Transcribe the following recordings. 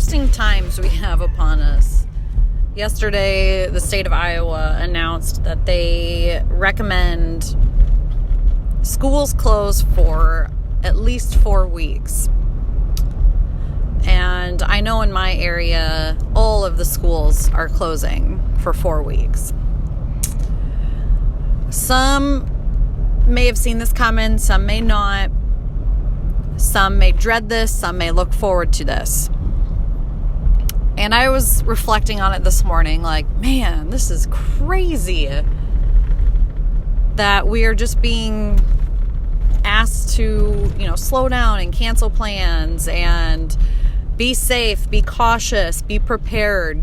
interesting times we have upon us. Yesterday, the state of Iowa announced that they recommend schools close for at least 4 weeks. And I know in my area, all of the schools are closing for 4 weeks. Some may have seen this coming, some may not. Some may dread this, some may look forward to this. And I was reflecting on it this morning, like, man, this is crazy that we are just being asked to, slow down and cancel plans and be safe, be cautious, be prepared.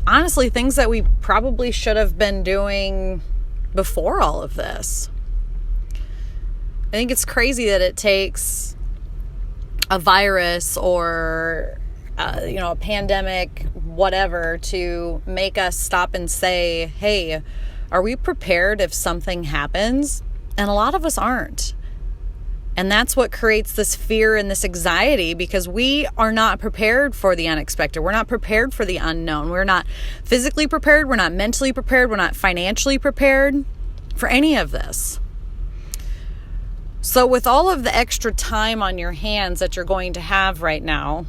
Honestly, things that we probably should have been doing before all of this. I think it's crazy that it takes a virus or, a pandemic, whatever, to make us stop and say, hey, are we prepared if something happens? And a lot of us aren't. And that's what creates this fear and this anxiety, because we are not prepared for the unexpected. We're not prepared for the unknown. We're not physically prepared. We're not mentally prepared. We're not financially prepared for any of this. So with all of the extra time on your hands that you're going to have right now,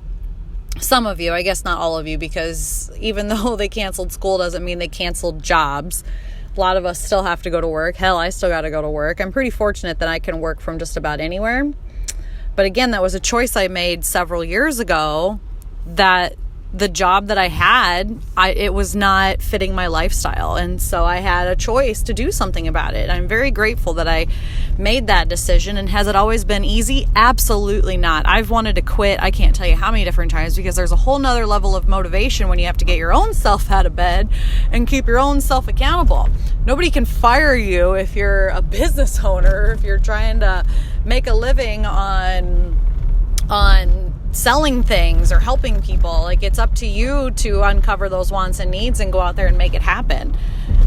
some of you, I guess not all of you, because even though they canceled school doesn't mean they canceled jobs. A lot of us still have to go to work. Hell, I still got to go to work. I'm pretty fortunate that I can work from just about anywhere. But again, that was a choice I made several years ago, that the job that I had, it was not fitting my lifestyle. And so I had a choice to do something about it. I'm very grateful that I made that decision. And has it always been easy? Absolutely not. I've wanted to quit. I can't tell you how many different times, because there's a whole nother level of motivation when you have to get your own self out of bed and keep your own self accountable. Nobody can fire you if you're a business owner, if you're trying to make a living on selling things or helping people. Like, it's up to you to uncover those wants and needs and go out there and make it happen.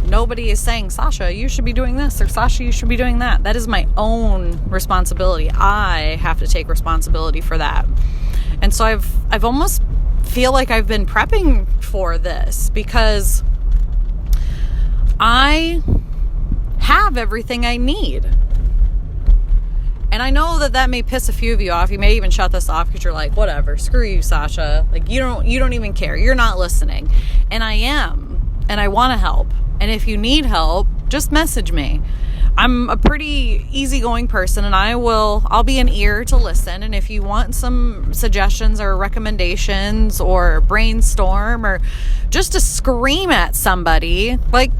Nobody is saying, Sasha, you should be doing this, or Sasha, you should be doing that. That is my own responsibility. I have to take responsibility for that. And so I've almost feel like I've been prepping for this, because I have everything I need. And I know that may piss a few of you off. You may even shut this off because you're like, whatever, screw you, Sasha. Like, you don't even care. You're not listening. And I am. And I want to help. And if you need help, just message me. I'm a pretty easygoing person, and I'll be an ear to listen. And if you want some suggestions or recommendations or brainstorm or just to scream at somebody, like,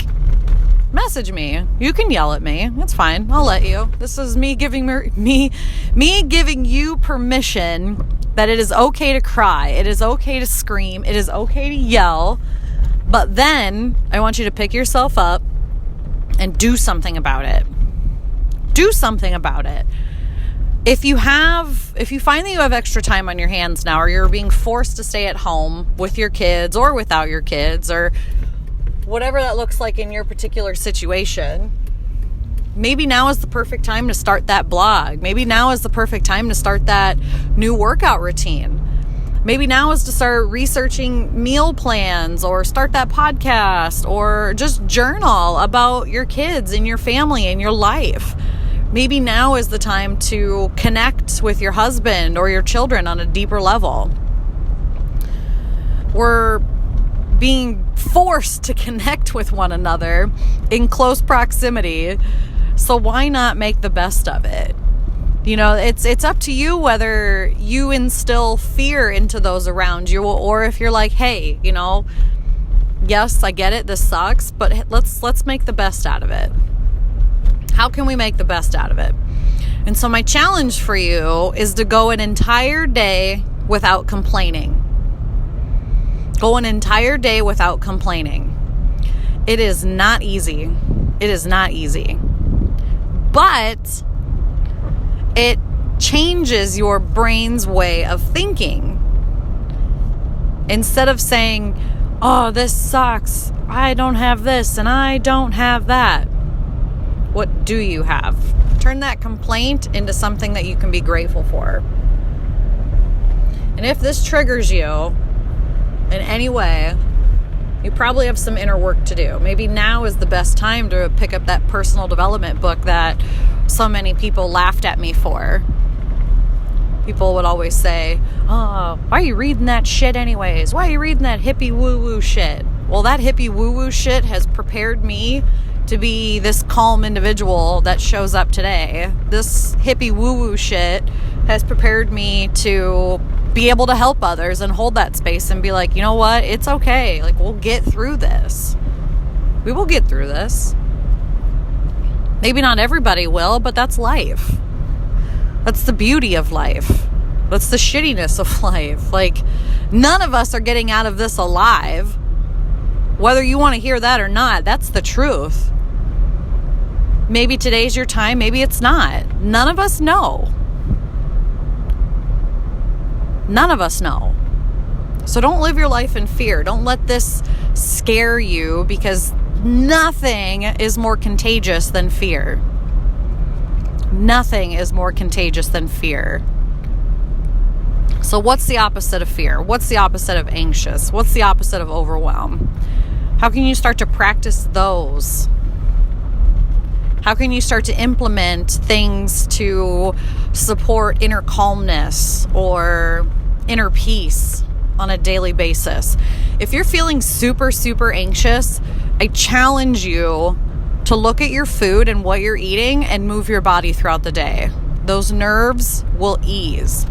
message me. You can yell at me. It's fine. I'll let you. This is me giving you permission that it is okay to cry. It is okay to scream. It is okay to yell. But then I want you to pick yourself up and do something about it. Do something about it. If you find that you have extra time on your hands now, or you're being forced to stay at home with your kids or without your kids, or whatever that looks like in your particular situation, maybe now is the perfect time to start that blog. Maybe now is the perfect time to start that new workout routine. Maybe now is to start researching meal plans, or start that podcast, or just journal about your kids and your family and your life. Maybe now is the time to connect with your husband or your children on a deeper level. We're being forced to connect with one another in close proximity. So why not make the best of it? It's up to you whether you instill fear into those around you, or if you're like, hey, yes, I get it, this sucks, but let's make the best out of it. How can we make the best out of it? And so my challenge for you is to go an entire day without complaining. Go an entire day without complaining. It is not easy. It is not easy. But it changes your brain's way of thinking. Instead of saying, oh, this sucks, I don't have this and I don't have that. What do you have? Turn that complaint into something that you can be grateful for. And if this triggers you, in any way, you probably have some inner work to do. Maybe now is the best time to pick up that personal development book that so many people laughed at me for. People would always say, "Oh, why are you reading that shit anyways? Why are you reading that hippie woo-woo shit?" Well, that hippie woo-woo shit has prepared me to be this calm individual that shows up today. This hippie woo-woo shit has prepared me to be able to help others and hold that space and be like, you know what? It's okay. Like, we'll get through this. We will get through this. Maybe not everybody will, but that's life. That's the beauty of life. That's the shittiness of life. Like, none of us are getting out of this alive. Whether you want to hear that or not, that's the truth. Maybe today's your time, maybe it's not. None of us know. None of us know. So don't live your life in fear. Don't let this scare you, because nothing is more contagious than fear. Nothing is more contagious than fear. So what's the opposite of fear? What's the opposite of anxious? What's the opposite of overwhelm? How can you start to practice those? How can you start to implement things to support inner calmness or inner peace on a daily basis? If you're feeling super, super anxious, I challenge you to look at your food and what you're eating and move your body throughout the day. Those nerves will ease.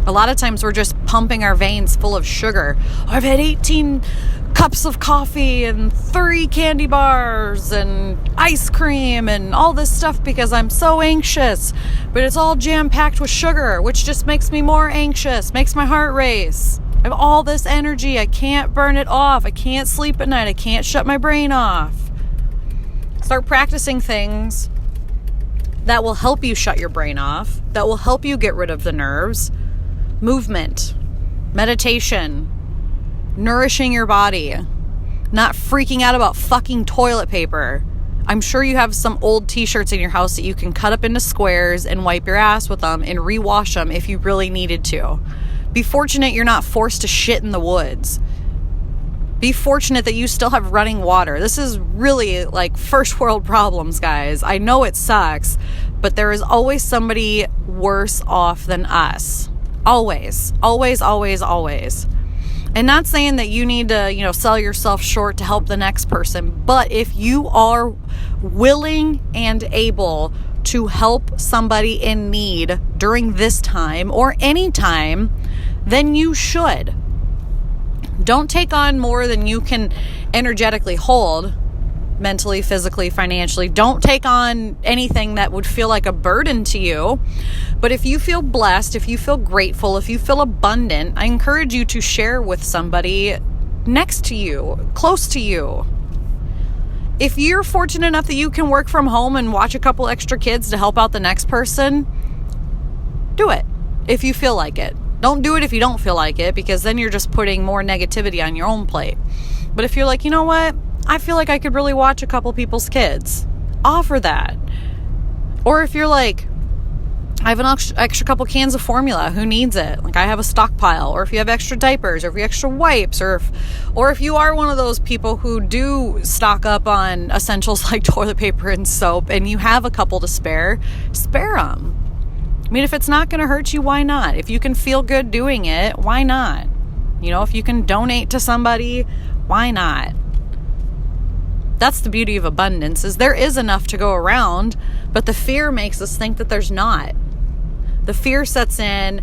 A lot of times we're just pumping our veins full of sugar. I've had 18 cups of coffee and 3 candy bars and ice cream and all this stuff because I'm so anxious. But it's all jam-packed with sugar, which just makes me more anxious, makes my heart race. I have all this energy. I can't burn it off. I can't sleep at night. I can't shut my brain off. Start practicing things that will help you shut your brain off, that will help you get rid of the nerves. Movement, meditation, nourishing your body, not freaking out about fucking toilet paper. I'm sure you have some old t-shirts in your house that you can cut up into squares and wipe your ass with them and rewash them if you really needed to. Be fortunate you're not forced to shit in the woods. Be fortunate that you still have running water. This is really like first world problems, guys. I know it sucks, but there is always somebody worse off than us. Always, always, always, always. And not saying that you need to, sell yourself short to help the next person. But if you are willing and able to help somebody in need during this time or any time, then you should. Don't take on more than you can energetically hold, mentally, physically, financially. Don't take on anything that would feel like a burden to you. But if you feel blessed, if you feel grateful, if you feel abundant, I encourage you to share with somebody next to you, close to you. If you're fortunate enough that you can work from home and watch a couple extra kids to help out the next person, do it if you feel like it. Don't do it if you don't feel like it, because then you're just putting more negativity on your own plate. But if you're like, you know what? I feel like I could really watch a couple people's kids. Offer that. Or if you're like, I have an extra couple cans of formula. Who needs it? Like, I have a stockpile. Or if you have extra diapers, or if you have extra wipes, or if you are one of those people who do stock up on essentials like toilet paper and soap, and you have a couple to spare them. I mean, if it's not going to hurt you, why not? If you can feel good doing it, why not? If you can donate to somebody, why not? That's the beauty of abundance, is there is enough to go around, but the fear makes us think that there's not. The fear sets in,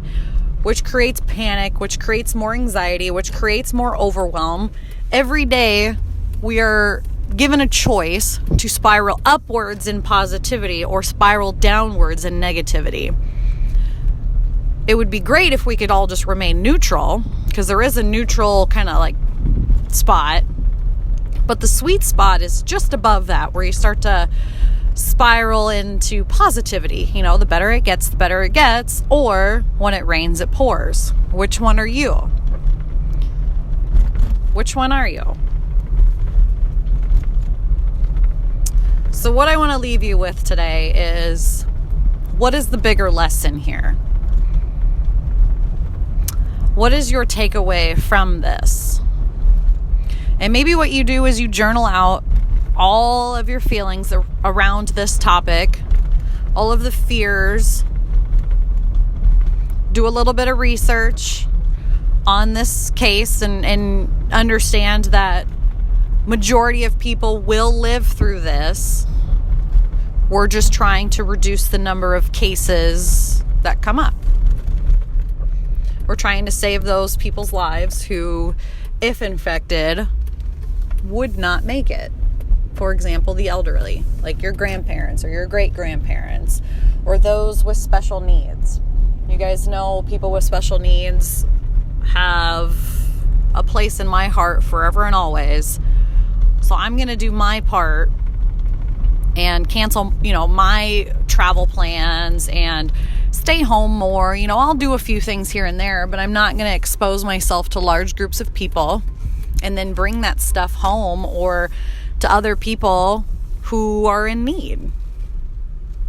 which creates panic, which creates more anxiety, which creates more overwhelm. Every day, we are given a choice to spiral upwards in positivity or spiral downwards in negativity. It would be great if we could all just remain neutral, because there is a neutral kind of like spot. But the sweet spot is just above that, where you start to spiral into positivity. The better it gets, the better it gets. Or when it rains, it pours. Which one are you? Which one are you? So what I want to leave you with today is, what is the bigger lesson here? What is your takeaway from this? And maybe what you do is you journal out all of your feelings around this topic, all of the fears. Do a little bit of research on this case and understand that majority of people will live through this. We're just trying to reduce the number of cases that come up. We're trying to save those people's lives who, if infected, would not make it. For example, the elderly, like your grandparents or your great-grandparents, or those with special needs. You guys know people with special needs have a place in my heart forever and always. So I'm going to do my part and cancel, my travel plans and stay home more. I'll do a few things here and there, but I'm not going to expose myself to large groups of people and then bring that stuff home or to other people who are in need,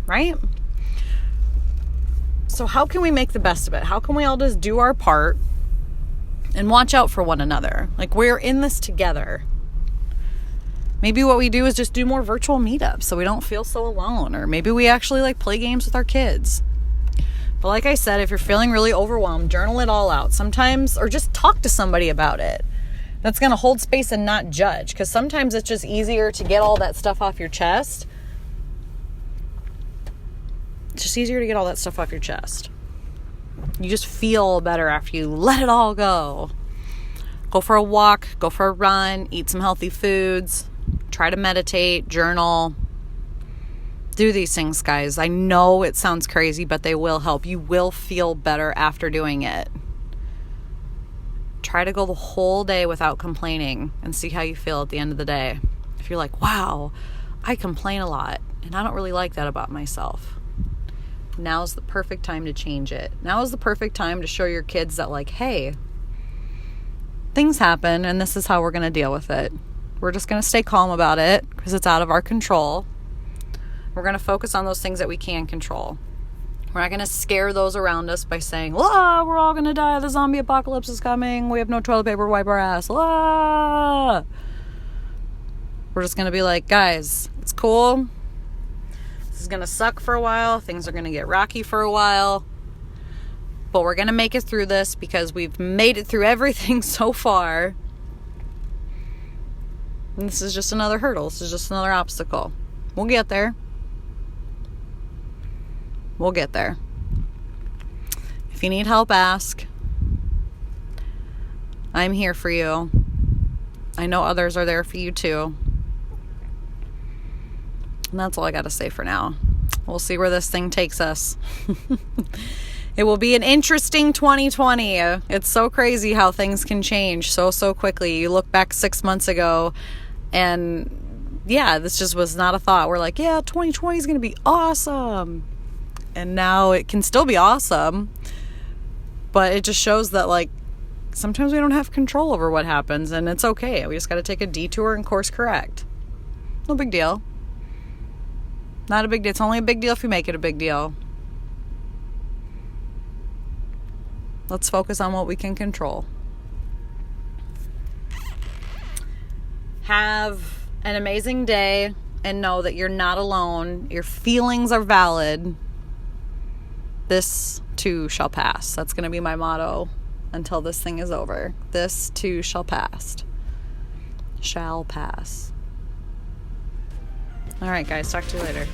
right? So how can we make the best of it? How can we all just do our part and watch out for one another? Like, we're in this together. Maybe what we do is just do more virtual meetups so we don't feel so alone. Or maybe we actually play games with our kids. But like I said, if you're feeling really overwhelmed, journal it all out. Sometimes, or just talk to somebody about it that's going to hold space and not judge. Because sometimes it's just easier to get all that stuff off your chest. It's just easier to get all that stuff off your chest. You just feel better after you let it all go. Go for a walk, go for a run, eat some healthy foods, try to meditate, journal. Do these things, guys. I know it sounds crazy, but they will help. You will feel better after doing it. Try to go the whole day without complaining and see how you feel at the end of the day. If you're like, wow, I complain a lot and I don't really like that about myself. Now's the perfect time to change it. Now is the perfect time to show your kids that, hey, things happen and this is how we're going to deal with it. We're just going to stay calm about it because it's out of our control. We're going to focus on those things that we can control. We're not going to scare those around us by saying, we're all going to die. The zombie apocalypse is coming. We have no toilet paper to wipe our ass. We're just going to be like, guys, it's cool. This is going to suck for a while. Things are going to get rocky for a while. But we're going to make it through this because we've made it through everything so far. And this is just another hurdle. This is just another obstacle. We'll get there. We'll get there. If you need help, ask. I'm here for you. I know others are there for you too. And that's all I got to say for now. We'll see where this thing takes us. It will be an interesting 2020. It's so crazy how things can change so quickly. You look back 6 months ago and this just was not a thought. We're like, 2020 is going to be awesome. And now it can still be awesome. But it just shows that sometimes we don't have control over what happens and it's okay. We just got to take a detour and course correct. No big deal. Not a big deal. It's only a big deal if you make it a big deal. Let's focus on what we can control. Have an amazing day and know that you're not alone. Your feelings are valid. This too shall pass. That's going to be my motto until this thing is over. This too shall pass. Shall pass. All right, guys. Talk to you later.